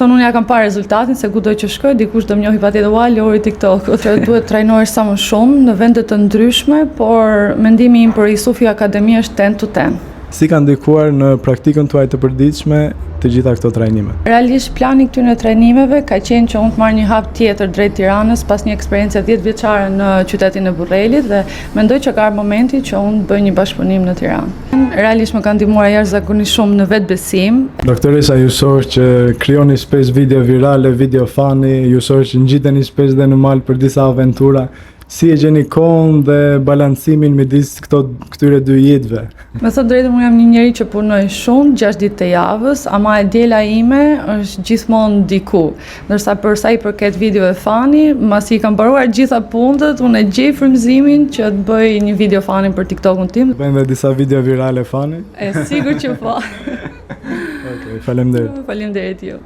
Unë ja kam parë rezultatin se kudo që shkoj, dikush do më njohi patjetër Lori TikTok. Duhet trajnohesh sa më shumë në vende të ndryshme, por mendimi im për Isufi Akademi është 10 to 10. Si ka ndikuar në praktikën tuaj të përditshme të gjitha këto trajnime? Realisht plani këtyre trajnimeve ka qenë që unë të marr një hap tjetër drejt Tiranës pas një eksperiencë 10 vjeçare në qytetin e Burrelit dhe mendoj që ka ardhur momenti që unë bëj një bashkëpunim në Tiranë. Realisht më ka ndihmuar jashtëzakonisht shumë në vetbesim. Doktoresa, ju shoh që krijoni shpesh video virale, video fani, ju shoh që ngjiteni shpesh dhe në mal për disa aventura. Si e gjeni kohën dhe balancimin midis këtyre dy jetëve? Me thënë drejtën, unë jam një njeri që punoj shumë 6 ditë të javës, ama e diela ime është gjithmonë diku. Ndërsa për sa i përket video e fani, masi i kam mbaruar gjitha punët, unë e gjej frymëzimin që të bëj një video fani për TikTokun tim. Bëjnë dhe disa video virale fani? E sigur që po. Okej, faleminderit. Faleminderit ju.